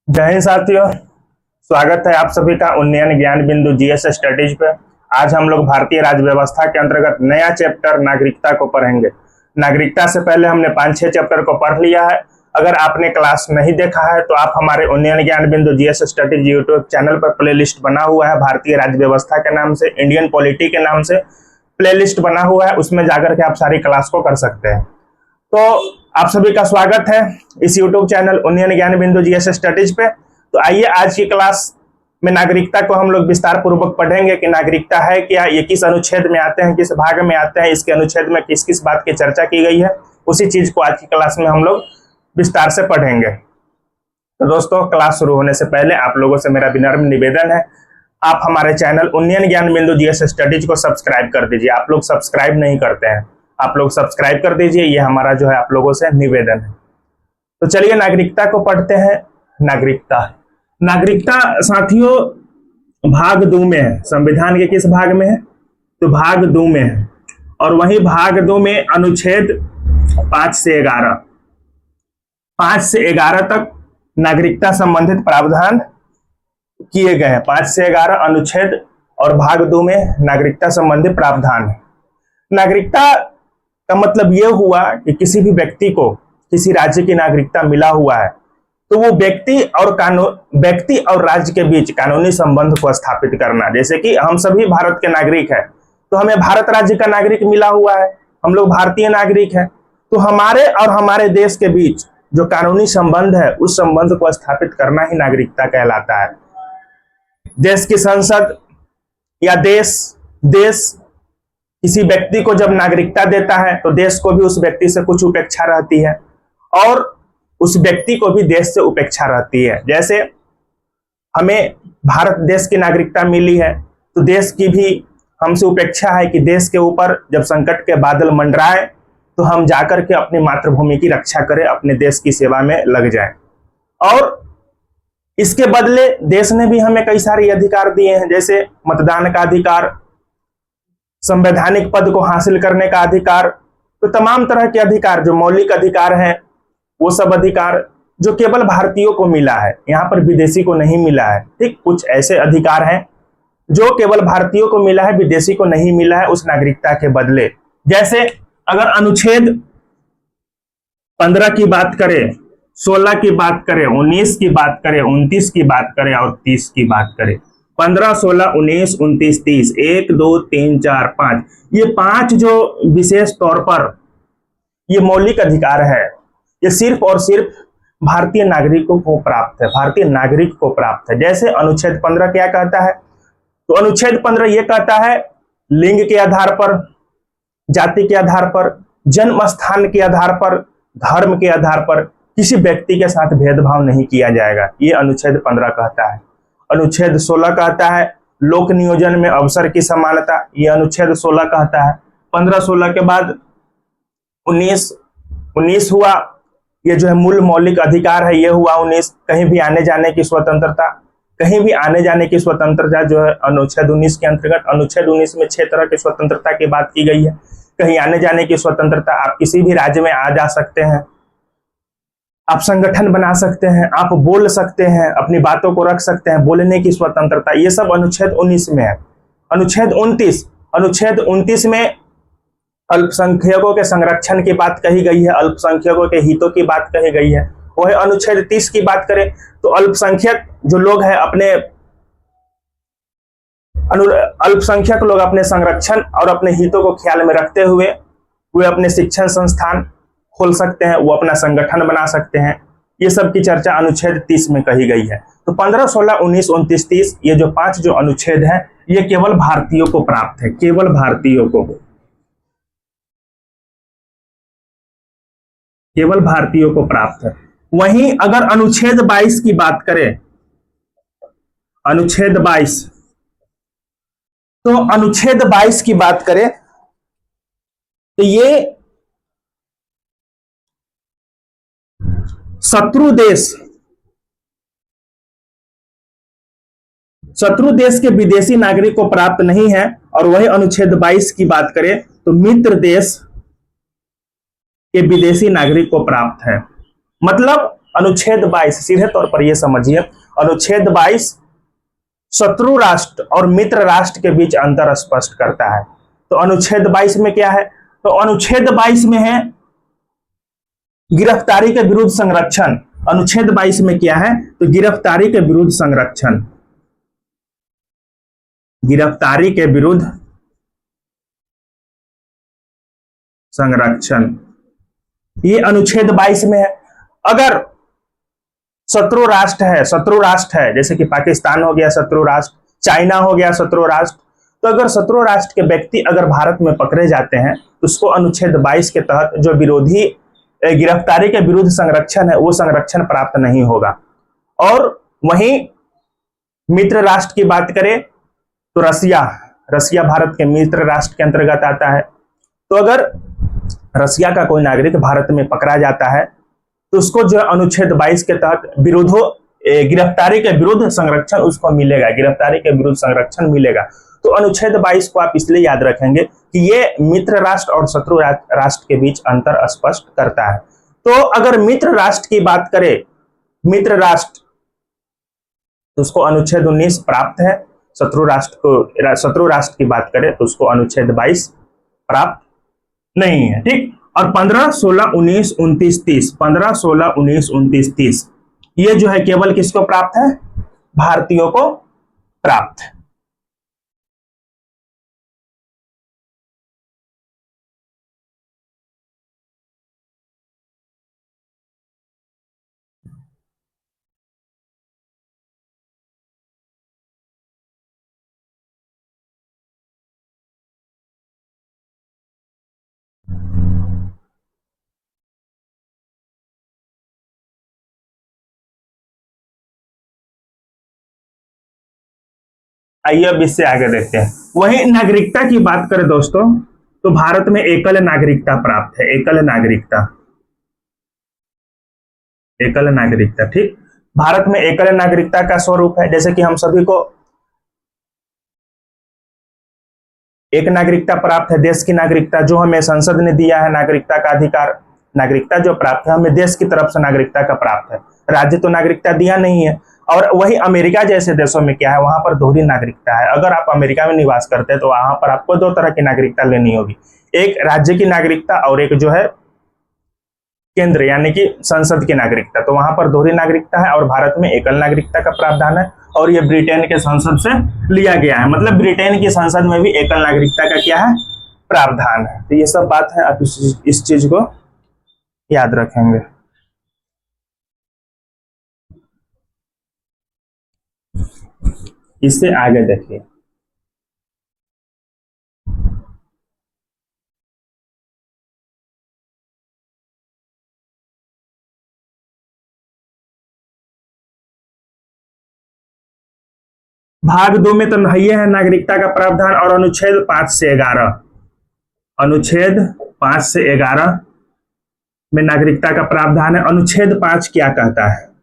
जय हिंद साथियों, स्वागत है आप सभी का उन्नयन ज्ञान बिंदु जीएस स्टडीज पे। आज हम लोग भारतीय राज्य व्यवस्था के अंतर्गत नया चैप्टर नागरिकता को पढ़ेंगे। नागरिकता से पहले हमने 5-6 चैप्टर को पढ़ लिया है। अगर आपने क्लास नहीं देखा है तो आप हमारे उन्नयन ज्ञान बिंदु जीएस स्टडीज यूट्यूब चैनल पर प्लेलिस्ट बना हुआ है, भारतीय राज्य व्यवस्था के नाम से, इंडियन पॉलिटी के नाम से प्लेलिस्ट बना हुआ है, उसमें जाकर के आप सारी क्लास को कर सकते हैं। तो आप सभी का स्वागत है इस YouTube चैनल उन्नयन ज्ञान बिंदु जीएस स्टडीज पे। तो आइए आज की क्लास में नागरिकता को हम लोग विस्तार पूर्वक पढ़ेंगे कि नागरिकता है क्या, ये किस अनुच्छेद में आते हैं, किस भाग में आते हैं, इसके अनुच्छेद में किस किस बात की चर्चा की गई है, उसी चीज को आज की क्लास में हम लोग विस्तार से पढ़ेंगे। तो दोस्तों, क्लास शुरू होने से पहले आप लोगों से मेरा विनम्र निवेदन है, आप हमारे चैनल उन्नयन ज्ञान बिंदु जीएस स्टडीज को सब्सक्राइब कर दीजिए। आप लोग सब्सक्राइब नहीं करते हैं, आप लोग सब्सक्राइब कर दीजिए, ये हमारा जो है आप लोगों से निवेदन है। तो चलिए नागरिकता को पढ़ते हैं। नागरिकता साथियों भाग 2 में है। संविधान के किस भाग में है? तो भाग 2 में है। और वही भाग 2 में अनुच्छेद 5 से 11 तक नागरिकता संबंधित प्रावधान किए गए हैं। 5 से 11 अनुच्छेद और भाग 2 में नागरिकता संबंधित प्रावधान है। नागरिकता का मतलब यह हुआ कि किसी भी व्यक्ति को किसी राज्य की नागरिकता मिला हुआ है तो वो व्यक्ति और राज्य के बीच कानूनी संबंध को स्थापित करना। जैसे कि हम सभी भारत के नागरिक हैं तो हमें भारत राज्य का नागरिक मिला हुआ है, हम लोग भारतीय नागरिक हैं, तो हमारे और हमारे देश के बीच जो कानूनी संबंध है उस संबंध को स्थापित करना ही नागरिकता कहलाता है। देश की संसद या देश किसी व्यक्ति को जब नागरिकता देता है तो देश को भी उस व्यक्ति से कुछ उपेक्षा रहती है और उस व्यक्ति को भी देश से उपेक्षा रहती है। जैसे हमें भारत देश की नागरिकता मिली है तो देश की भी हमसे उपेक्षा है कि देश के ऊपर जब संकट के बादल मंडराए तो हम जाकर के अपनी मातृभूमि की रक्षा करें, अपने देश की सेवा में लग जाएं। और इसके बदले देश ने भी हमें कई सारे अधिकार दिए हैं, जैसे मतदान का अधिकार, संवैधानिक पद को हासिल करने का अधिकार, तो तमाम तरह के अधिकार जो मौलिक अधिकार हैं वो सब अधिकार जो केवल भारतीयों को मिला है, यहाँ पर विदेशी को नहीं मिला है। ठीक, कुछ ऐसे अधिकार हैं जो केवल भारतीयों को मिला है, विदेशी को नहीं मिला है उस नागरिकता के बदले। जैसे अगर अनुच्छेद 15 की बात करें, 16 की बात करें, 19 की बात करें, 29 की बात करें और 30 की बात करें, 15, 16, 19, 29, 30, 1, 2, 3, 4, 5, ये 5 जो विशेष तौर पर ये मौलिक अधिकार है, ये सिर्फ और सिर्फ भारतीय नागरिकों को प्राप्त है, भारतीय नागरिक को प्राप्त है। जैसे अनुच्छेद 15 क्या कहता है? तो अनुच्छेद 15 ये कहता है लिंग के आधार पर, जाति के आधार पर, जन्म स्थान के आधार पर, धर्म के आधार पर किसी व्यक्ति के साथ भेदभाव नहीं किया जाएगा, ये अनुच्छेद 15 कहता है। अनुच्छेद 16 कहता है लोक नियोजन में अवसर की समानता, ये अनुच्छेद 16 कहता है। 15-16 के बाद 19 हुआ, ये जो है मूल मौलिक अधिकार है, ये हुआ 19। कहीं भी आने जाने की स्वतंत्रता, कहीं भी आने जाने की स्वतंत्रता जो है अनुच्छेद 19 के अंतर्गत, अनुच्छेद 19 में 6 तरह की स्वतंत्रता की बात की गई है। कहीं आने जाने की स्वतंत्रता, आप किसी भी राज्य में आ जा सकते हैं, आप संगठन बना सकते हैं, आप बोल सकते हैं, अपनी बातों को रख सकते हैं, बोलने की स्वतंत्रता, ये सब अनुच्छेद 19 में है। अनुच्छेद 29 में अल्पसंख्यकों के संरक्षण की बात कही गई है, अल्पसंख्यकों के हितों की बात कही गई है। वही अनुच्छेद 30 की बात करें तो अल्पसंख्यक लोग अपने संरक्षण और अपने हितों को ख्याल में रखते हुए वे अपने शिक्षण संस्थान खोल सकते हैं, वो अपना संगठन बना सकते हैं। ये सब की चर्चा अनुच्छेद 30 में कही गई है। तो 15, 16, 19, 29, 30 ये जो 5 जो अनुच्छेद है ये केवल भारतीयों को प्राप्त है, केवल भारतीयों को प्राप्त है। वहीं अगर अनुच्छेद 22 की बात करें, अनुच्छेद 22, तो अनुच्छेद 22 की बात करें तो ये शत्रु देश के विदेशी नागरिक को प्राप्त नहीं है। और वही अनुच्छेद 22 की बात करें तो मित्र देश के विदेशी नागरिक को प्राप्त है। मतलब अनुच्छेद 22 सीधे तौर पर यह समझिए, अनुच्छेद 22 शत्रु राष्ट्र और मित्र राष्ट्र के बीच अंतर स्पष्ट करता है। तो अनुच्छेद 22 में क्या है? तो अनुच्छेद 22 में है गिरफ्तारी के विरुद्ध संरक्षण। अनुच्छेद 22 में क्या है? तो गिरफ्तारी के विरुद्ध संरक्षण, गिरफ्तारी के विरुद्ध संरक्षण, ये अनुच्छेद 22 में है। अगर शत्रु राष्ट्र है जैसे कि पाकिस्तान हो गया शत्रु राष्ट्र, चाइना हो गया शत्रु राष्ट्र, तो अगर शत्रु राष्ट्र के व्यक्ति अगर भारत में पकड़े जाते हैं तो उसको अनुच्छेद 22 के तहत जो विरोधी गिरफ्तारी के विरुद्ध संरक्षण है वो संरक्षण प्राप्त नहीं होगा। और वहीं मित्र राष्ट्र की बात करें तो रसिया भारत के मित्र राष्ट्र के अंतर्गत आता है। तो अगर रसिया का कोई नागरिक भारत में पकड़ा जाता है तो उसको जो अनुच्छेद 22 के तहत गिरफ्तारी के विरुद्ध संरक्षण उसको मिलेगा, गिरफ्तारी के विरुद्ध संरक्षण मिलेगा। तो अनुच्छेद 22 को आप इसलिए याद रखेंगे कि ये मित्र राष्ट्र और शत्रु राष्ट्र के बीच अंतर स्पष्ट करता है। तो अगर मित्र राष्ट्र की बात करें, मित्र राष्ट्र, तो उसको अनुच्छेद 19 प्राप्त है। शत्रु राष्ट्र की बात करें तो उसको अनुच्छेद 22 प्राप्त नहीं है। ठीक। और 15, 16, 19, 29, 30, 15, 16, 19, 29, 30 ये जो है केवल किसको प्राप्त है? भारतीयों को प्राप्त है। आइए अब इससे आगे देखते हैं। वहीं नागरिकता की बात करें दोस्तों तो भारत में एकल नागरिकता प्राप्त है, एकल नागरिकता, एकल नागरिकता। ठीक। भारत में एकल नागरिकता का स्वरूप है, जैसे कि हम सभी को एक नागरिकता प्राप्त है, देश की नागरिकता जो हमें संसद ने दिया है, नागरिकता का अधिकार, नागरिकता जो प्राप्त है हमें देश की तरफ से नागरिकता का प्राप्त है, राज्य तो नागरिकता दिया नहीं है। और वही अमेरिका जैसे देशों में क्या है, वहां पर दोहरी नागरिकता है। अगर आप अमेरिका में निवास करते हैं तो वहां पर आपको दो तरह की नागरिकता लेनी होगी, एक राज्य की नागरिकता और एक जो है केंद्र यानी कि संसद की नागरिकता। तो वहां पर दोहरी नागरिकता है और भारत में एकल नागरिकता का प्रावधान है और ये ब्रिटेन के संसद से लिया गया है, मतलब ब्रिटेन की संसद में भी एकल नागरिकता का क्या है? प्रावधान है। तो ये सब बात है, आप इस चीज को याद रखेंगे। इससे आगे देखिए, भाग 2 में तो नहीं है नागरिकता का प्रावधान और अनुच्छेद 5 से 11, अनुच्छेद 5 से 11 में नागरिकता का प्रावधान है। अनुच्छेद 5 क्या कहता है?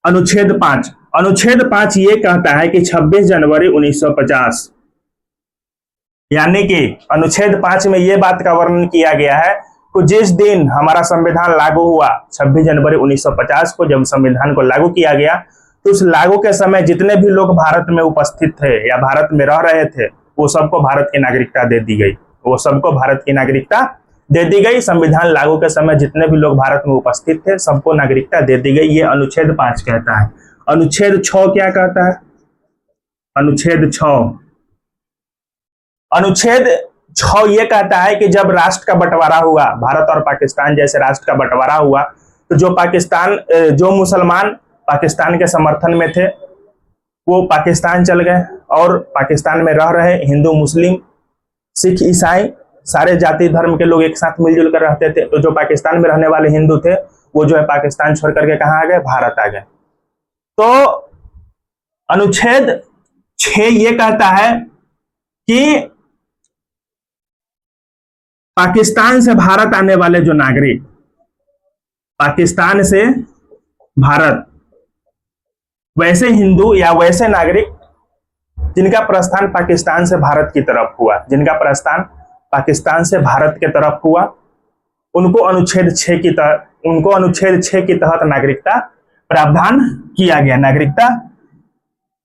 अनुच्छेद 5 ये कहता है कि 26 जनवरी 1950 यानी कि अनुच्छेद 5 में ये बात का वर्णन किया गया है कि जिस दिन हमारा संविधान लागू हुआ 26 जनवरी 1950 को जब संविधान को लागू किया गया तो उस लागू के समय जितने भी लोग भारत में उपस्थित थे या भारत में रह रहे थे वो सबको भारत की नागरिकता दे दी गई, वो सबको भारत की नागरिकता दे दी गई। संविधान लागू के समय जितने भी लोग भारत में उपस्थित थे सबको नागरिकता दे दी गई, ये अनुच्छेद 5 कहता है। अनुच्छेद 6 क्या कहता है? अनुच्छेद 6 ये कहता है कि जब राष्ट्र का बंटवारा हुआ, भारत और पाकिस्तान जैसे राष्ट्र का बंटवारा हुआ, तो जो मुसलमान पाकिस्तान के समर्थन में थे वो पाकिस्तान चल गए और पाकिस्तान में रह रहे हिंदू, मुस्लिम, सिख, ईसाई सारे जाति धर्म के लोग एक साथ मिलजुल कर रहते थे। तो जो पाकिस्तान में रहने वाले हिंदू थे वो जो है पाकिस्तान छोड़ करके कहाँ आ गए? भारत आ गए। तो अनुच्छेद 6 ये कहता है कि पाकिस्तान से भारत आने वाले जो नागरिक, पाकिस्तान से भारत, वैसे हिंदू या वैसे नागरिक जिनका प्रस्थान पाकिस्तान से भारत की तरफ हुआ, जिनका प्रस्थान पाकिस्तान से भारत की तरफ हुआ, उनको अनुच्छेद 6 के तहत नागरिकता प्रावधान किया गया, नागरिकता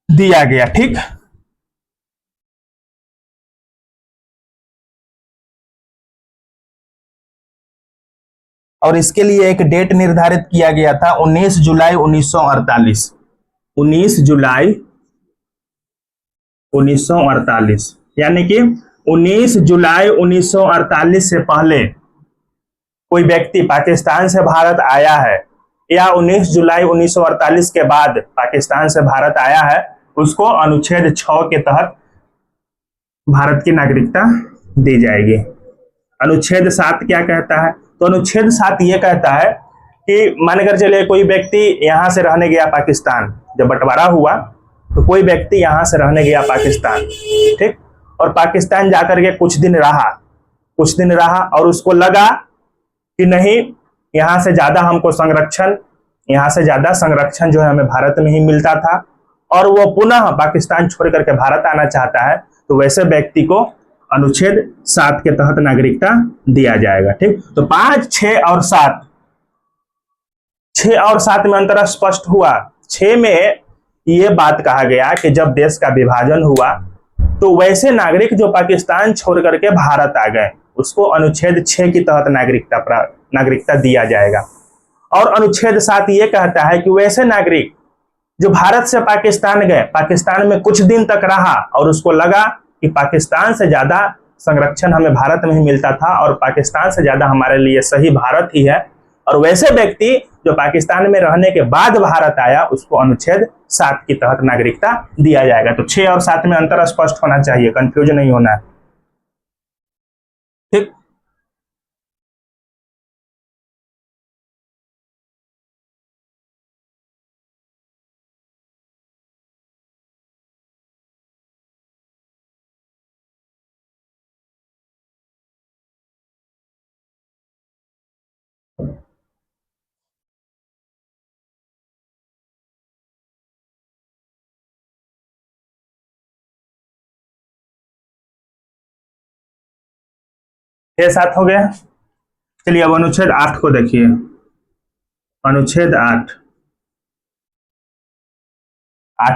दिया गया। ठीक, और इसके लिए एक डेट निर्धारित किया गया था 19 जुलाई 1948। 19 जुलाई 1948, यानी कि 19 जुलाई 1948 से पहले कोई व्यक्ति पाकिस्तान से भारत आया है या 19 जुलाई 1948 के बाद पाकिस्तान से भारत आया है, उसको अनुच्छेद 6 के तहत भारत की नागरिकता दी जाएगी। अनुच्छेद 7 क्या कहता है? तो अनुच्छेद 7 ये कहता है कि मानकर चले कोई व्यक्ति यहां से रहने गया पाकिस्तान, जब बंटवारा हुआ तो कोई व्यक्ति यहां से रहने गया पाकिस्तान, ठीक, और पाकिस्तान जाकर के कुछ दिन रहा और उसको लगा कि नहीं, यहां से ज्यादा संरक्षण जो है हमें भारत में ही मिलता था, और वो पुनः पाकिस्तान छोड़ करके भारत आना चाहता है, तो वैसे व्यक्ति को अनुच्छेद 7 के तहत नागरिकता दिया जाएगा। ठीक, तो 5, 6 और 7, 6 और 7 में अंतर स्पष्ट हुआ। 6 में ये बात कहा गया कि जब देश का विभाजन हुआ तो वैसे नागरिक जो पाकिस्तान छोड़ करके भारत आ गए, उसको अनुच्छेद 6 के तहत नागरिकता दिया जाएगा। और अनुच्छेद 7 ये कहता है कि वैसे नागरिक जो भारत से पाकिस्तान गए, पाकिस्तान में कुछ दिन तक रहा और उसको लगा कि पाकिस्तान से ज्यादा संरक्षण हमें भारत में ही मिलता था और पाकिस्तान से ज्यादा हमारे लिए सही भारत ही है, और वैसे व्यक्ति जो पाकिस्तान में रहने के बाद भारत आया, उसको अनुच्छेद 7 के तहत नागरिकता दिया जाएगा। तो 6 और 7 में अंतर स्पष्ट होना चाहिए, कंफ्यूज नहीं होना है। ठीक, ये 7 हो गया। चलिए अब अनुच्छेद 8 को देखिए। अनुच्छेद 8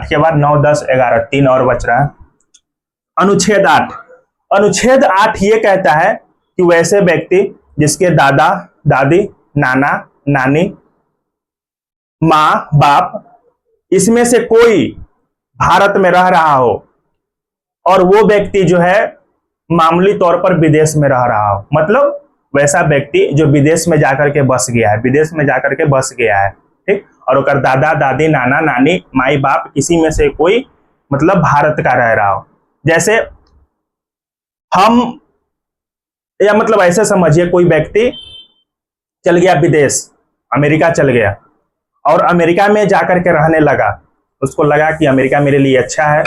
के बाद 9, 10, 11, 3 और बच रहा है। अनुच्छेद 8 ये कहता है कि वैसे व्यक्ति जिसके दादा दादी, नाना नानी, माँ बाप, इसमें से कोई भारत में रह रहा हो और वो व्यक्ति जो है मामूली तौर पर विदेश में रह रहा हो, मतलब वैसा व्यक्ति जो विदेश में जाकर के बस गया है, ठीक, और ओकर दादा दादी, नाना नानी, माई बाप, किसी में से कोई मतलब भारत का रह रहा हो। जैसे हम, या मतलब ऐसे समझिए कोई व्यक्ति चल गया विदेश, अमेरिका चल गया और अमेरिका में जाकर के रहने लगा, उसको लगा कि अमेरिका मेरे लिए अच्छा है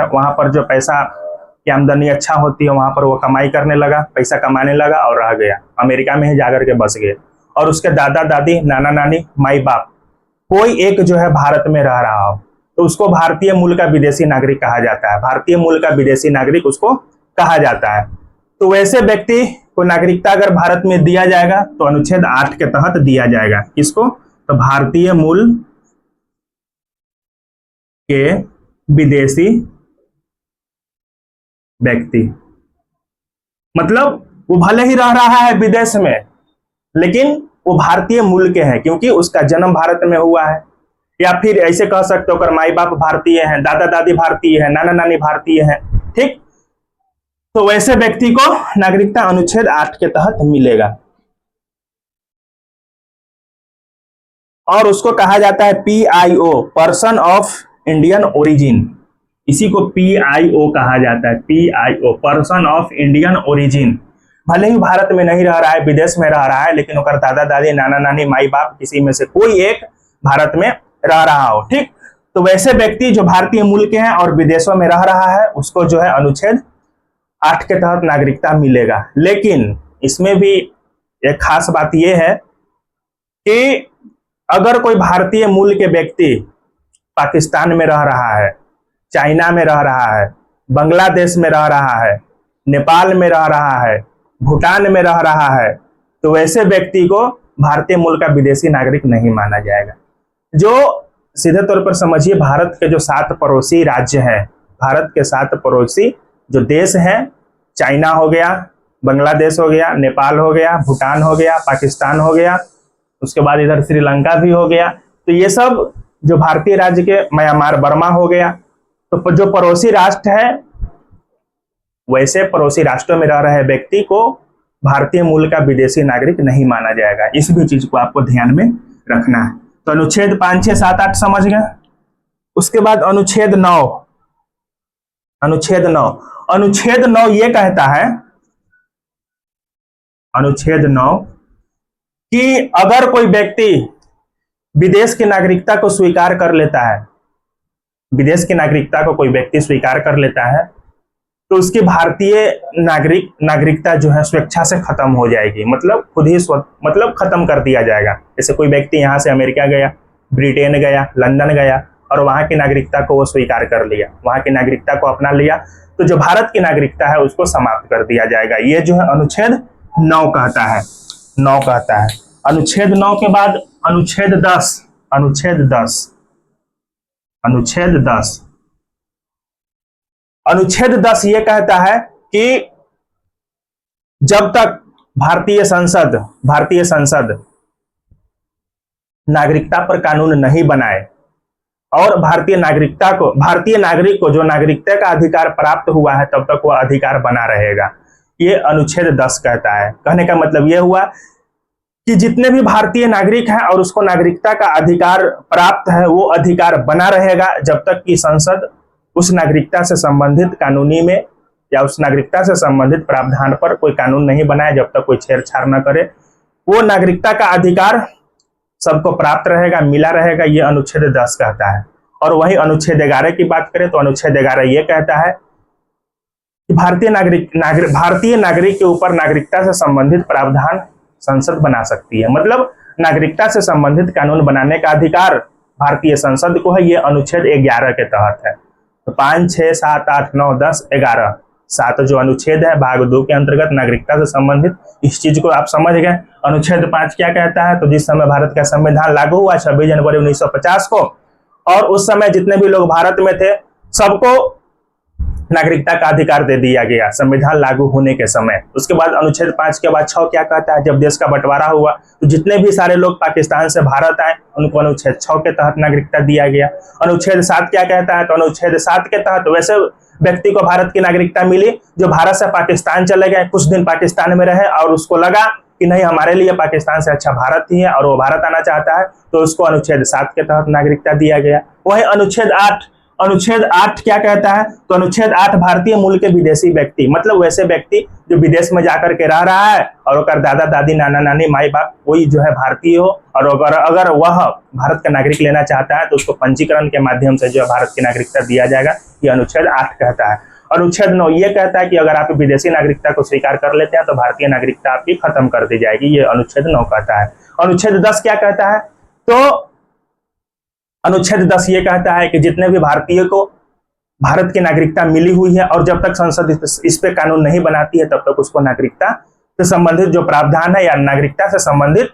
वहां पर जो पैसा की आमदनी अच्छा होती है वहां पर वो कमाई करने लगा, पैसा कमाने लगा और रह गया, अमेरिका में ही जाकर के बस गए। और उसके दादा दादी, नाना नानी, माई बाप, कोई एक जो है भारत में रह रहा हो, तो उसको भारतीय मूल का विदेशी नागरिक कहा जाता है। भारतीय मूल का विदेशी नागरिक उसको कहा जाता है। तो वैसे व्यक्ति को नागरिकता अगर भारत में दिया जाएगा तो अनुच्छेद 8 के तहत दिया जाएगा। किसको? तो भारतीय मूल के विदेशी व्यक्ति, मतलब वो भले ही रह रहा है विदेश में लेकिन वो भारतीय मूल के हैं क्योंकि उसका जन्म भारत में हुआ है। या फिर ऐसे कह सकते हो, माई बाप भारतीय हैं, दादा दादी भारतीय हैं, नाना नानी भारतीय हैं, ठीक, तो वैसे व्यक्ति को नागरिकता अनुच्छेद 8 के तहत मिलेगा और उसको कहा जाता है PIO, person of Indian origin. इसी को PIO कहा जाता है, PIO, person of Indian origin. भले ही भारत में नहीं रह रहा है, विदेश में रह रहा है, लेकिन ओकर दादा दादी, नाना नानी, माई बाप, किसी में से कोई एक भारत में रह रहा हो, ठीक, तो वैसे व्यक्ति जो भारतीय मूल के हैं और विदेशों में रह रहा है उसको जो है अनुच्छेद 8 के तहत नागरिकता मिलेगा। लेकिन इसमें भी एक खास बात यह है कि अगर कोई भारतीय मूल के व्यक्ति पाकिस्तान में रह रहा है, चाइना में रह रहा है, बांग्लादेश में रह रहा है, नेपाल में रह रहा है, भूटान में रह रहा है, तो वैसे व्यक्ति को भारतीय मूल का विदेशी नागरिक नहीं माना जाएगा। जो सीधे तौर पर समझिए, भारत के जो 7 पड़ोसी राज्य हैं, भारत के 7 पड़ोसी जो देश हैं, चाइना हो गया, बांग्लादेश हो गया, नेपाल हो गया, भूटान हो गया, पाकिस्तान हो गया, उसके बाद इधर श्रीलंका भी हो गया। तो ये सब जो भारतीय राज्य के, म्यांमार बर्मा हो गया, तो जो पड़ोसी राष्ट्र है, वैसे पड़ोसी राष्ट्रों में रह रहे व्यक्ति को भारतीय मूल का विदेशी नागरिक नहीं माना जाएगा। इस भी चीज को आपको ध्यान में रखना है। तो अनुच्छेद 5, 6, 7, 8 समझ गए। उसके बाद अनुच्छेद 9, अनुच्छेद 9, अनुच्छेद 9 ये कहता है, अनुच्छेद 9 कि अगर कोई व्यक्ति विदेश की नागरिकता को स्वीकार कर लेता है, विदेश की नागरिकता को कोई व्यक्ति स्वीकार कर लेता है, तो उसकी भारतीय नागरिकता जो है स्वेच्छा से खत्म हो जाएगी, मतलब खुद ही मतलब खत्म कर दिया जाएगा। जैसे कोई व्यक्ति यहाँ से अमेरिका गया, ब्रिटेन गया, लंदन गया और वहां की नागरिकता को वो स्वीकार कर लिया, वहां की नागरिकता को अपना लिया, तो जो भारत की नागरिकता है उसको समाप्त कर दिया जाएगा। ये जो है अनुच्छेद 9 कहता है, 9 कहता है। अनुच्छेद 9 के बाद अनुच्छेद 10, अनुच्छेद 10, अनुच्छेद 10, अनुच्छेद 10 ये कहता है कि जब तक भारतीय संसद नागरिकता पर कानून नहीं बनाए और भारतीय नागरिक को जो नागरिकता का अधिकार प्राप्त हुआ है तब तक वह अधिकार बना रहेगा। ये अनुच्छेद 10 कहता है। कहने का मतलब यह हुआ कि जितने भी भारतीय नागरिक हैं और उसको नागरिकता का अधिकार प्राप्त है, वो अधिकार बना रहेगा जब तक कि संसद उस नागरिकता से संबंधित कानूनी में या उस नागरिकता से संबंधित प्रावधान पर कोई कानून नहीं बनाए, जब तक कोई छेड़छाड़ न करे, वो नागरिकता का अधिकार सबको प्राप्त रहेगा, मिला रहेगा। ये अनुच्छेद 10 कहता है। और वही अनुच्छेद 11 की बात करें तो अनुच्छेद 11 ये कहता है कि भारतीय नागरिक के ऊपर नागरिकता से संबंधित प्रावधान संसद बना सकती है, मतलब नागरिकता से संबंधित कानून बनाने का अधिकार भारतीय संसद को है। ये अनुच्छेद 11 के तहत है। तो 5, 6, 7, 8, 9, 10, 11, 7 जो अनुच्छेद है भाग 2 के अंतर्गत नागरिकता से संबंधित, इस चीज को आप समझ गए। अनुच्छेद 5 क्या कहता है? तो जिस समय भारत का संविधान लागू हुआ 26 जनवरी 1950 को, और उस समय जितने भी लोग भारत में थे सबको नागरिकता का अधिकार दे दिया गया संविधान लागू होने के समय। उसके बाद अनुच्छेद 5 के बाद 6 क्या कहता है? जब देश का बंटवारा हुआ तो जितने भी सारे लोग पाकिस्तान से भारत आए उनको अनुच्छेद 6 के तहत नागरिकता दिया गया। अनुच्छेद 7 क्या कहता है? तो अनुच्छेद 7 के तहत वैसे व्यक्ति को भारत की नागरिकता मिली जो भारत से पाकिस्तान चले गए, कुछ दिन पाकिस्तान में रहे और उसको लगा कि नहीं हमारे लिए पाकिस्तान से अच्छा भारत ही है और वो भारत आना चाहता है, तो उसको अनुच्छेद 7 के तहत नागरिकता दिया गया। वही अनुच्छेद 8 क्या कहता है? तो अनुच्छेद 8 भारतीय मूल के विदेशी व्यक्ति, मतलब वैसे व्यक्ति जो विदेश में जाकर के रह रहा है और अगर दादा दादी नाना नानी माई बाप वही जो है भारतीय हो और अगर वह भारत का नागरिक लेना चाहता है तो उसको पंजीकरण के माध्यम से जो है भारत की नागरिकता दिया जाएगा। ये अनुच्छेद 8 कहता है। अनुच्छेद 9 ये कहता है कि अगर आप विदेशी नागरिकता को स्वीकार कर लेते हैं तो भारतीय नागरिकता आपकी खत्म कर दी जाएगी। ये अनुच्छेद 9 कहता है। अनुच्छेद 10 क्या कहता है? तो अनुच्छेद 10 ये कहता है कि जितने भी भारतीय को भारत की नागरिकता मिली हुई है और जब तक संसद इस पे कानून नहीं बनाती है तब तक उसको नागरिकता से संबंधित जो प्रावधान है या नागरिकता से संबंधित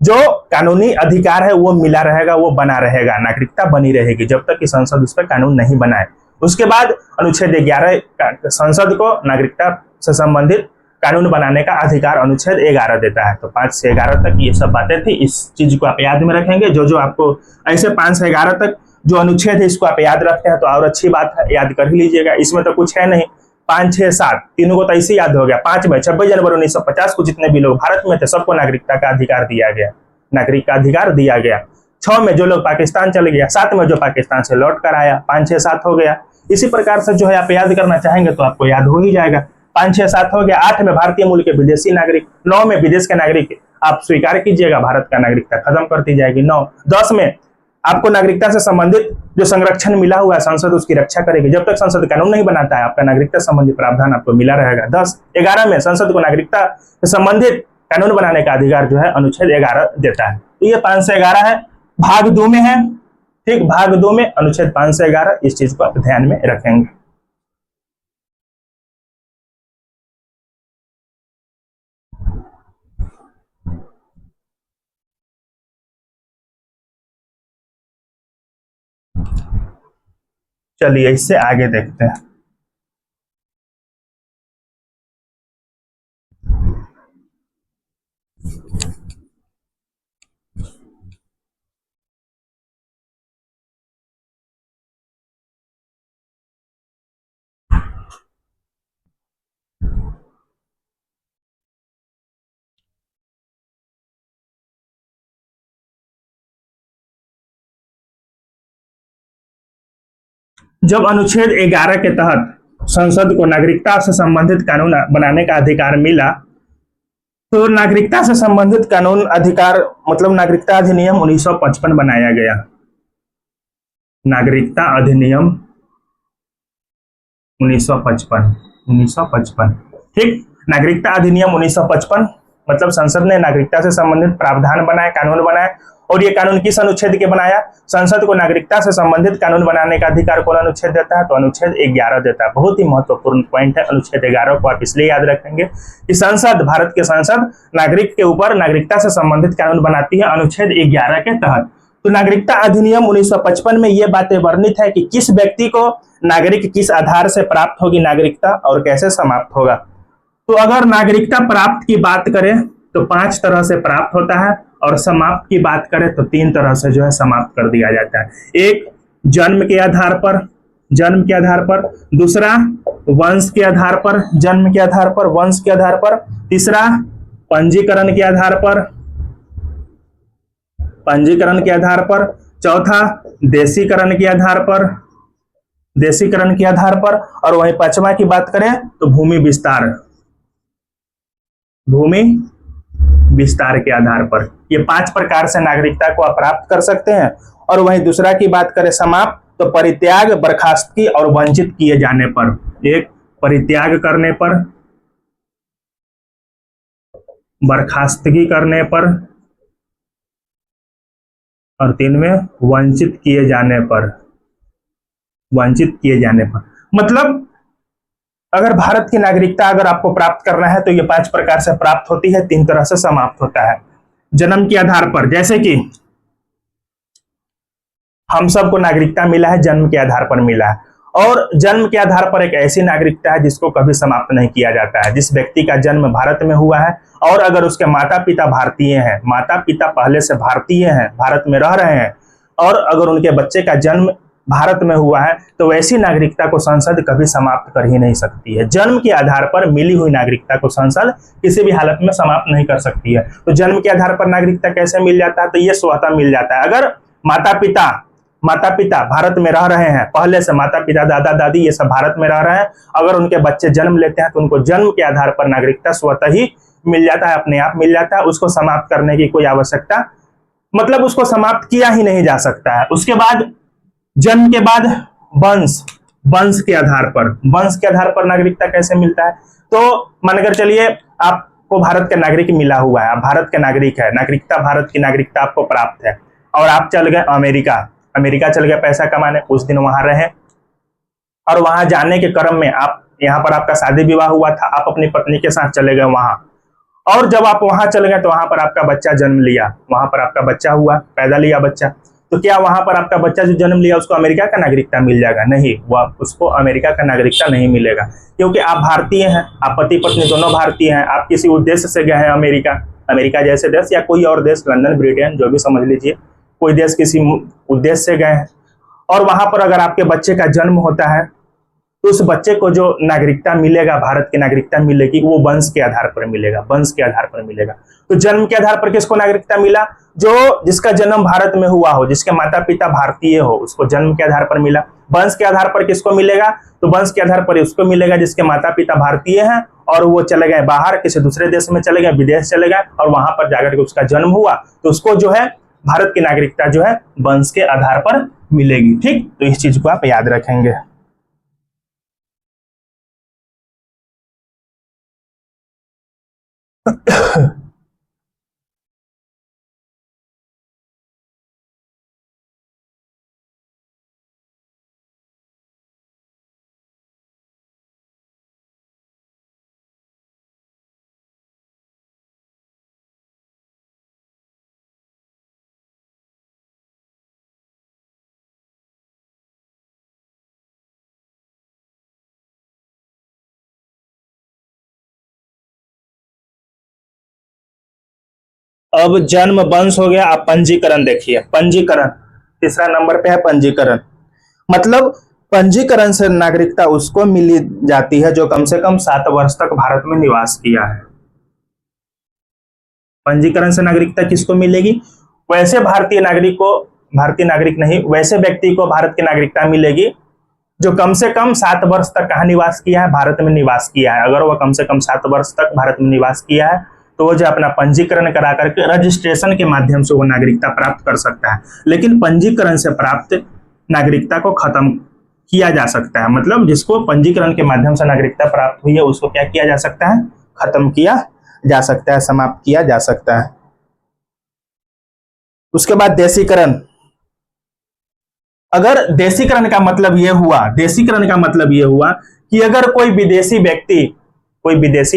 जो कानूनी अधिकार है वो मिला रहेगा, वो बना रहेगा, नागरिकता बनी रहेगी जब तक कि संसद उस पर कानून नहीं बनाए। उसके बाद अनुच्छेद 11 संसद को नागरिकता से संबंधित कानून बनाने का अधिकार अनुच्छेद 11 देता है। तो 5 से 11 तक ये सब बातें थी, इस चीज को आप याद में रखेंगे। जो आपको ऐसे 5 से 11 तक जो अनुच्छेद है इसको आप याद रखते हैं तो और अच्छी बात है, याद कर ही लीजिएगा। इसमें तो कुछ है नहीं, 5, 6, 7 तीनों को तो ऐसे याद हो गया। 5 में 26 जनवरी 1950 को जितने भी लोग भारत में थे सबको नागरिकता का अधिकार दिया गया, नागरिक का अधिकार दिया गया। 6 में जो लोग पाकिस्तान चले गया, 7 में जो पाकिस्तान से लौट कर आया, 5, 6, 7 हो गया। इसी प्रकार से जो है आप याद करना चाहेंगे तो आपको याद हो ही जाएगा। 5, 6, 7 हो गया। 8 में भारतीय मूल के विदेशी नागरिक, 9 में विदेश के नागरिक आप स्वीकार कीजिएगा, भारत का नागरिकता खत्म कर दी जाएगी। 9, 10 में आपको नागरिकता से संबंधित जो संरक्षण मिला हुआ है संसद उसकी रक्षा करेगी, जब तक संसद कानून नहीं बनाता है आपका नागरिकता संबंधित प्रावधान आपको मिला रहेगा। 10, 11 में संसद को नागरिकता से संबंधित कानून बनाने का अधिकार जो है अनुच्छेद 11 देता है। तो ये 5 से 11 है, भाग 2 में है। ठीक, भाग 2 में अनुच्छेद 5 से 11, इस चीज को आप ध्यान में रखेंगे। चलिए इससे आगे देखते हैं। जब अनुच्छेद 11 के तहत संसद को नागरिकता से संबंधित कानून बनाने का अधिकार मिला, तो नागरिकता से संबंधित कानून अधिकार मतलब नागरिकता अधिनियम 1955 बनाया गया। नागरिकता अधिनियम 1955, 1955, ठीक। नागरिकता अधिनियम 1955 मतलब संसद ने नागरिकता से संबंधित प्रावधान बनाए, कानून बनाए। और ये कानून किस अनुच्छेद के बनाया? संसद को नागरिकता से संबंधित कानून बनाने का अधिकार कौन अनुच्छेद देता है? तो अनुच्छेद 11 देता है। बहुत ही महत्वपूर्ण पॉइंट है। अनुच्छेद 11 को आप इसलिए याद रखेंगे कि संसद, भारत के संसद नागरिक के ऊपर नागरिकता से संबंधित कानून बनाती है अनुच्छेद 11 के तहत। तो नागरिकता अधिनियम 1955 में ये बातें वर्णित है कि किस व्यक्ति को नागरिक किस आधार से प्राप्त होगी नागरिकता और कैसे समाप्त होगा। तो अगर नागरिकता प्राप्त की बात करें तो 5 तरह से प्राप्त होता है, और समाप्त की बात करें तो 3 तरह से जो है समाप्त कर दिया जाता है। एक, जन्म के आधार पर, जन्म के आधार पर। दूसरा, वंश के आधार पर, जन्म के आधार पर, वंश के आधार पर। तीसरा, पंजीकरण के आधार पर, पंजीकरण के आधार पर। चौथा, देशीकरण के आधार पर, देशीकरण के आधार पर। और वहीं पांचवा की बात करें तो भूमि विस्तार, भूमि विस्तार के आधार पर। ये 5 प्रकार से नागरिकता को आप प्राप्त कर सकते हैं। और वहीं दूसरा की बात करें समाप्त, तो परित्याग, बर्खास्तगी और वंचित किए जाने पर। एक, परित्याग करने पर, बर्खास्तगी करने पर, और 3 में वंचित किए जाने पर, वंचित किए जाने पर। मतलब अगर भारत की नागरिकता अगर आपको प्राप्त करना है तो ये 5 प्रकार से प्राप्त होती है, 3 तरह से समाप्त होता है। जन्म के आधार पर, जैसे कि हम सबको नागरिकता मिला है, जन्म के आधार पर मिला है। और जन्म के आधार पर एक ऐसी नागरिकता है जिसको कभी समाप्त नहीं किया जाता है। जिस व्यक्ति का जन्म भारत में हुआ है और अगर उसके माता पिता भारतीय हैं, माता पिता पहले से भारतीय हैं, भारत में रह रहे हैं, और अगर उनके बच्चे का जन्म भारत में हुआ है, तो वैसी नागरिकता को संसद कभी समाप्त कर ही नहीं सकती है। जन्म के आधार पर मिली हुई नागरिकता को संसद किसी भी हालत में समाप्त नहीं कर सकती है। तो जन्म के आधार पर नागरिकता कैसे मिल जाता है? तो ये स्वतः मिल जाता है। अगर माता पिता, माता पिता भारत में रह रहे हैं, पहले से माता पिता दादा दादी ये सब भारत में रह रहे हैं, अगर उनके बच्चे जन्म लेते हैं तो उनको जन्म के आधार पर नागरिकता स्वतः ही मिल जाता है, अपने आप मिल जाता है। उसको समाप्त करने की कोई आवश्यकता, मतलब उसको समाप्त किया ही नहीं जा सकता है। उसके बाद जन्म के बाद वंश, वंश के आधार पर, वंश के आधार पर नागरिकता कैसे मिलता है? तो मानकर चलिए आपको भारत का नागरिक मिला हुआ है, आप भारत के नागरिक है, नागरिकता, भारत की नागरिकता आपको प्राप्त है, और आप चल गए अमेरिका, अमेरिका चल गए पैसा कमाने, कुछ दिन वहां रहे, और वहां जाने के क्रम में आप, यहाँ पर आपका शादी विवाह हुआ था, आप अपनी पत्नी के साथ चले गए वहां, और जब आप वहां चले गए तो वहां पर आपका बच्चा जन्म लिया, वहां पर आपका बच्चा हुआ, पैदा लिया बच्चा, तो क्या वहां पर आपका बच्चा जो जन्म लिया उसको अमेरिका का नागरिकता मिल जाएगा? नहीं, वो उसको अमेरिका का नागरिकता नहीं मिलेगा, क्योंकि आप भारतीय हैं, आप पति पत्नी दोनों भारतीय हैं, आप किसी उद्देश्य से गए हैं अमेरिका, अमेरिका जैसे देश या कोई और देश, लंदन, ब्रिटेन, जो भी समझ लीजिए, कोई देश किसी उद्देश्य से गए हैं, और वहां पर अगर आपके बच्चे का जन्म होता है तो उस बच्चे को जो नागरिकता मिलेगा, भारत की नागरिकता मिलेगी, वो वंश के आधार पर मिलेगा, वंश के आधार पर मिलेगा। तो जन्म के आधार पर किसको नागरिकता मिला? जो जिसका जन्म भारत में हुआ हो, जिसके माता पिता भारतीय हो, उसको जन्म के आधार पर मिला। वंश के आधार पर किसको मिलेगा? तो वंश के आधार पर उसको मिलेगा जिसके माता पिता भारतीय हैं और वो चले गए बाहर, किसी दूसरे देश में चले गए, विदेश चले गए, और वहां पर जाकर के उसका जन्म हुआ, तो उसको जो है भारत की नागरिकता जो है वंश के आधार पर मिलेगी। ठीक, तो इस चीज को आप याद रखेंगे। अब जन्म, वंश हो गया। अब पंजीकरण देखिए, पंजीकरण तीसरा नंबर पे है पंजीकरण। मतलब पंजीकरण से नागरिकता उसको मिली जाती है जो कम से कम 7 वर्ष तक भारत में निवास किया है। पंजीकरण से नागरिकता किसको मिलेगी? वैसे भारतीय नागरिक को, भारतीय नागरिक नहीं, वैसे व्यक्ति को भारत की नागरिकता मिलेगी जो कम से कम 7 वर्ष तक कहाँ निवास किया है? भारत में निवास किया है। अगर वह कम से कम 7 वर्ष तक भारत में निवास किया है तो वो जो अपना पंजीकरण करा करके रजिस्ट्रेशन के माध्यम से वो नागरिकता प्राप्त कर सकता है। लेकिन पंजीकरण से प्राप्त नागरिकता को खत्म किया जा सकता है। मतलब जिसको पंजीकरण के माध्यम से नागरिकता प्राप्त हुई है उसको क्या किया जा सकता है? खत्म किया जा सकता है, समाप्त किया जा सकता है। उसके बाद देशीकरण। अगर देशीकरण का मतलब यह हुआ, देशीकरण का मतलब यह हुआ कि अगर कोई विदेशी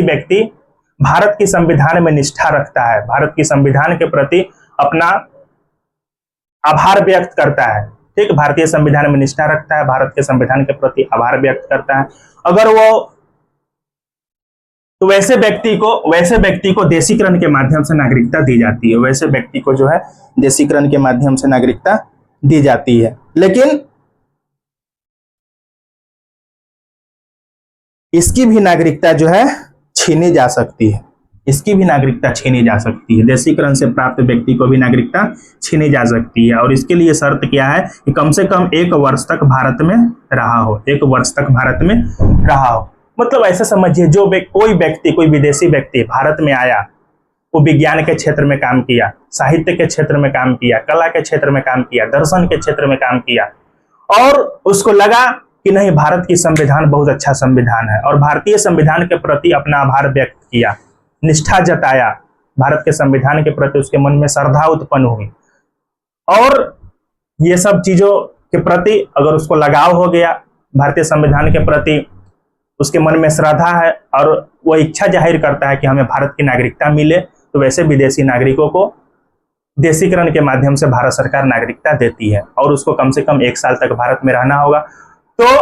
व्यक्ति भारत की संविधान में निष्ठा रखता है, भारत की संविधान के प्रति अपना आभार व्यक्त करता है, ठीक, भारतीय संविधान में निष्ठा रखता है, भारत के संविधान के प्रति आभार व्यक्त करता है, अगर वो, तो वैसे व्यक्ति को देशीकरण के माध्यम से नागरिकता दी जाती है। वैसे व्यक्ति को जो है देशीकरण के माध्यम से नागरिकता दी जाती है। लेकिन इसकी भी नागरिकता जो है छीनी जा सकती है, इसकी भी नागरिकता छीनी जा सकती है। देशीकरण से प्राप्त व्यक्ति को भी नागरिकता छीनी जा सकती है। और इसके लिए शर्त क्या है कि कम से कम 1 वर्ष तक भारत में रहा हो, 1 वर्ष तक भारत में रहा हो। मतलब ऐसा समझिए, जो कोई विदेशी व्यक्ति भारत में आया, वो विज्ञान के क्षेत्र में काम किया, साहित्य के क्षेत्र में काम किया, कला के क्षेत्र में काम किया, दर्शन के क्षेत्र में काम किया, और उसको लगा कि नहीं, भारत की संविधान बहुत अच्छा संविधान है, और भारतीय संविधान के प्रति अपना आभार व्यक्त किया, निष्ठा जताया, भारत के संविधान के प्रति उसके मन में श्रद्धा उत्पन्न हुई, और ये सब चीजों के प्रति अगर उसको लगाव हो गया, भारतीय संविधान के प्रति उसके मन में श्रद्धा है और वो इच्छा जाहिर करता है कि हमें भारत की नागरिकता मिले, तो वैसे विदेशी नागरिकों को देशीकरण के माध्यम से भारत सरकार नागरिकता देती है और उसको कम से कम 1 साल तक भारत में रहना होगा। तो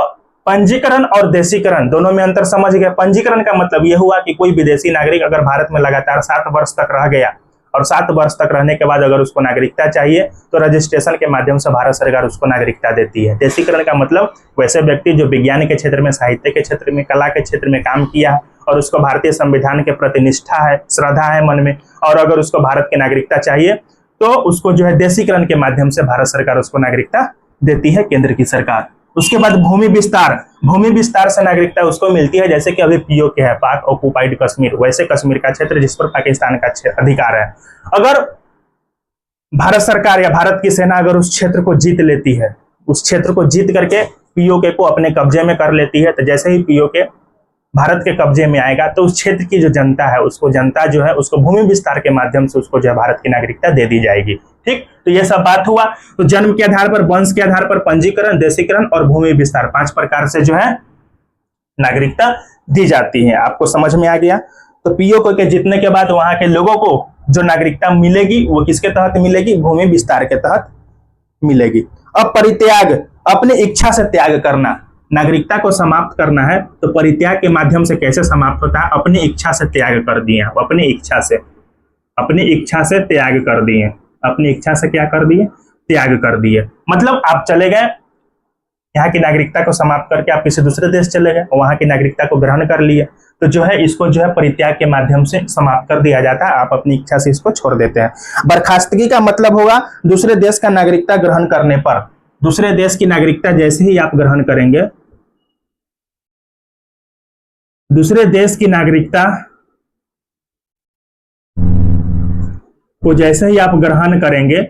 पंजीकरण और देशीकरण दोनों में अंतर समझ गए। पंजीकरण का मतलब यह हुआ कि कोई विदेशी नागरिक अगर भारत में लगातार 7 वर्ष तक रह गया और 7 वर्ष तक रहने के बाद अगर उसको नागरिकता चाहिए तो रजिस्ट्रेशन के माध्यम से भारत सरकार उसको नागरिकता देती है। देशीकरण का मतलब वैसे व्यक्ति जो विज्ञान के क्षेत्र में, साहित्य के क्षेत्र में, कला के क्षेत्र में काम किया है और उसको भारतीय संविधान के प्रति निष्ठा है, श्रद्धा है मन में, और अगर उसको भारत की नागरिकता चाहिए तो उसको जो है देशीकरण के माध्यम से भारत सरकार उसको नागरिकता देती है, केंद्र की सरकार। उसके बाद भूमि विस्तार। भूमि विस्तार से नागरिकता उसको मिलती है, जैसे कि अभी पीओके है, पाक ऑक्युपाइड कश्मीर, वैसे कश्मीर का क्षेत्र जिस पर पाकिस्तान का अधिकार है। अगर भारत सरकार या भारत की सेना अगर उस क्षेत्र को जीत लेती है, उस क्षेत्र को जीत करके पीओके को अपने कब्जे में कर लेती है, तो जैसे ही पीओके भारत के कब्जे में आएगा तो उस क्षेत्र की जो जनता है उसको, जनता जो है उसको भूमि विस्तार के माध्यम से उसको जो है भारत की नागरिकता दे दी जाएगी। ठीक, तो ये सब बात हुआ। तो जन्म के आधार पर, वंश के आधार पर, पंजीकरण, देशीकरण और भूमि विस्तार, 5 प्रकार से जो है नागरिकता दी जाती है। आपको समझ में आ गया? तो पीओके के जीतने के बाद वहां के लोगों को जो नागरिकता मिलेगी वो किसके तहत मिलेगी? भूमि विस्तार के तहत मिलेगी। अब परित्याग, अपनी इच्छा से त्याग करना, नागरिकता को समाप्त करना है तो परित्याग के माध्यम से कैसे समाप्त होता है? अपनी इच्छा से त्याग कर दिए, अपनी इच्छा से त्याग कर दिए, अपनी इच्छा से क्या कर दिए? त्याग कर दिए। मतलब आप चले गए, यहाँ की नागरिकता को समाप्त करके आप किसी दूसरे देश चले गए, वहां की नागरिकता को ग्रहण कर लिए, तो जो है इसको जो है परित्याग के माध्यम से समाप्त कर दिया जाता है। आप अपनी इच्छा से इसको छोड़ देते हैं। बर्खास्तगी का मतलब होगा दूसरे देश का नागरिकता ग्रहण करने पर, दूसरे देश की नागरिकता जैसे ही आप ग्रहण करेंगे, दूसरे देश की नागरिकता को जैसे ही आप ग्रहण करेंगे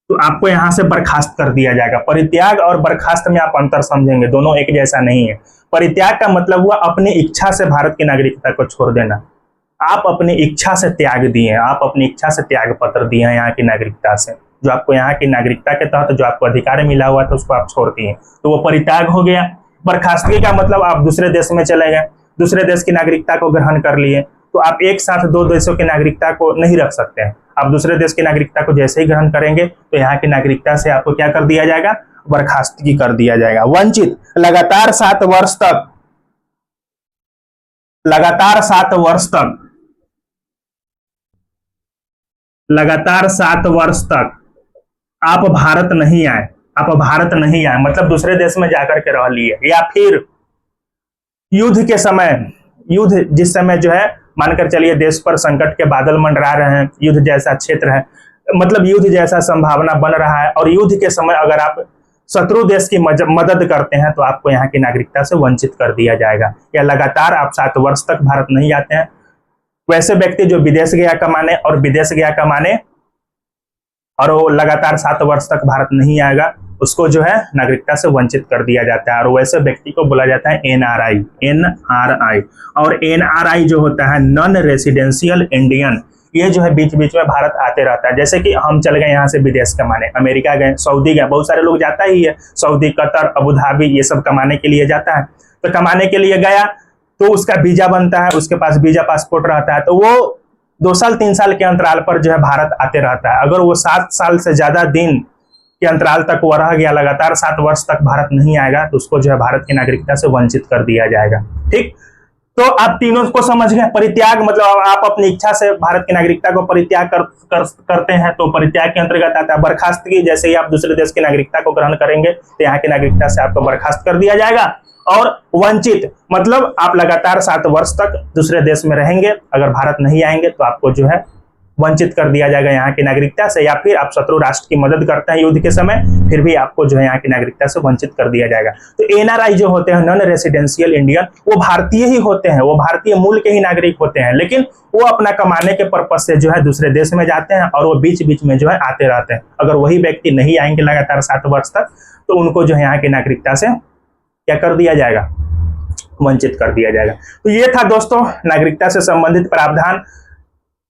तो आपको यहां से बर्खास्त कर दिया जाएगा। परित्याग और बर्खास्त में आप अंतर समझेंगे, दोनों एक जैसा नहीं है। परित्याग का मतलब हुआ अपनी इच्छा से भारत की नागरिकता को छोड़ देना। आप अपनी इच्छा से त्याग दिए, आप अपनी इच्छा से त्याग पत्र दिए हैं यहाँ की नागरिकता से, जो आपको यहाँ की नागरिकता के तहत जो आपको अधिकार मिला हुआ था उसको आप छोड़ दिए, तो वो परित्याग हो गया। बर्खास्तगी का मतलब आप दूसरे देश में चले गए, दूसरे देश की नागरिकता को ग्रहण कर लिए, तो आप एक साथ 2 देशों की नागरिकता को नहीं रख सकते हैं। आप दूसरे देश की नागरिकता को जैसे ही ग्रहण करेंगे तो यहाँ की नागरिकता से आपको क्या कर दिया जाएगा? बर्खास्तगी कर दिया जाएगा। वंचित, लगातार 7 वर्ष तक, लगातार 7 वर्ष तक लगातार 7 वर्ष तक आप भारत नहीं आए, मतलब दूसरे देश में जाकर के रह लिए, या फिर युद्ध के समय, युद्ध जिस समय जो है मानकर चलिए देश पर संकट के बादल मंडरा रहे हैं, युद्ध जैसा क्षेत्र है, मतलब युद्ध जैसा संभावना बन रहा है, और युद्ध के समय अगर आप शत्रु देश की मदद करते हैं तो आपको यहाँ की नागरिकता से वंचित कर दिया जाएगा। या लगातार आप 7 वर्ष तक भारत नहीं आते हैं, वैसे व्यक्ति जो विदेश गया कमाने और वो लगातार 7 वर्ष तक भारत नहीं आएगा, उसको जो है नागरिकता से वंचित कर दिया जाता है, और वैसे व्यक्ति को बोला जाता है एनआरआई। और एनआरआई जो होता है नॉन रेसिडेंशियल इंडियन, ये जो है बीच बीच में भारत आते रहता है। जैसे कि हम चल गए यहाँ से विदेश कमाने, अमेरिका गए, सऊदी गए, बहुत सारे लोग जाता ही है, सऊदी, कतर, अबू धाबी, ये सब कमाने के लिए जाता है। तो कमाने के लिए गया तो उसका वीजा बनता है, उसके पास वीजा पासपोर्ट रहता है, तो वो 2 साल 3 साल के अंतराल पर जो है भारत आते रहता है। अगर वो 7 साल से ज्यादा दिन के अंतराल तक वो रह गया, लगातार 7 वर्ष तक भारत नहीं आएगा, तो उसको जो है भारत की नागरिकता से वंचित कर दिया जाएगा। ठीक, तो आप तीनों को समझ गए। परित्याग मतलब आप अपनी इच्छा से भारत की नागरिकता को परित्याग करते हैं, तो परित्याग के अंतर्गत आता है बर्खास्तगी। जैसे ही आप दूसरे देश की नागरिकता को ग्रहण करेंगे तो यहाँ की नागरिकता से आपको बर्खास्त कर दिया जाएगा। और वंचित मतलब आप लगातार 7 वर्ष तक दूसरे देश में रहेंगे, अगर भारत नहीं आएंगे तो आपको जो है वंचित कर दिया जाएगा यहाँ की नागरिकता से। या फिर आप शत्रु राष्ट्र की मदद करते हैं युद्ध के समय, फिर भी आपको जो है यहाँ की नागरिकता से वंचित कर दिया जाएगा। तो एनआरआई जो होते हैं नॉन रेसिडेंशियल इंडियन, वो भारतीय ही होते हैं, वो भारतीय मूल के ही नागरिक होते हैं, लेकिन वो अपना कमाने के पर्पज से जो है दूसरे देश में जाते हैं और वो बीच बीच में जो है आते रहते हैं। अगर वही व्यक्ति नहीं आएंगे लगातार 7 वर्ष तक, तो उनको जो है यहाँ की नागरिकता से क्या कर दिया जाएगा, वंचित कर दिया जाएगा। तो ये था दोस्तों नागरिकता से संबंधित प्रावधान।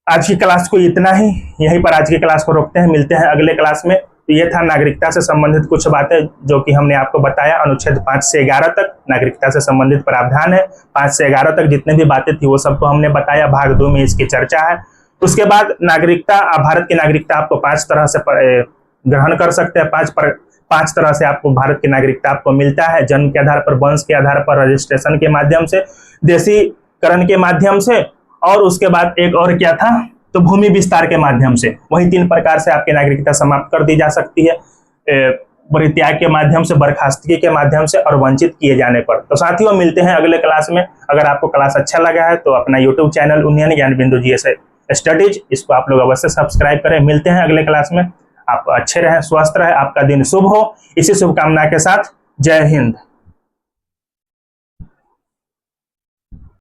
आज की क्लास को इतना ही, यहीं पर आज की क्लास को रोकते हैं, मिलते हैं अगले क्लास में। तो ये था नागरिकता से संबंधित कुछ बातें जो कि हमने आपको बताया। अनुच्छेद 5 से 11 तक नागरिकता से संबंधित प्रावधान है। 5 से 11 तक जितने भी बातें थी वो सबको हमने बताया। भाग 2 में इसकी चर्चा है। उसके बाद नागरिकता, भारत की नागरिकता आपको 5 तरह से ग्रहण कर सकते हैं। 5 तरह से आपको भारत की नागरिकता आपको मिलता है। जन्म के आधार पर, वंश के आधार पर, रजिस्ट्रेशन के माध्यम से, देशीकरण के माध्यम से, और उसके बाद एक और क्या था, तो भूमि विस्तार के माध्यम से। वही 3 प्रकार से आपकी नागरिकता समाप्त कर दी जा सकती है, परित्याग के माध्यम से, बर्खास्तगी के माध्यम से, और वंचित किए जाने पर। तो साथियों मिलते हैं अगले क्लास में। अगर आपको क्लास अच्छा लगा है तो अपना यूट्यूब चैनल उन्नयन ज्ञान बिंदु GS स्टडीज, इसको आप लोग अवश्य सब्सक्राइब करें। मिलते हैं अगले क्लास में। आप अच्छे रहें, स्वस्थ रहें, आपका दिन शुभ हो। इसी शुभकामना के साथ जय हिंद।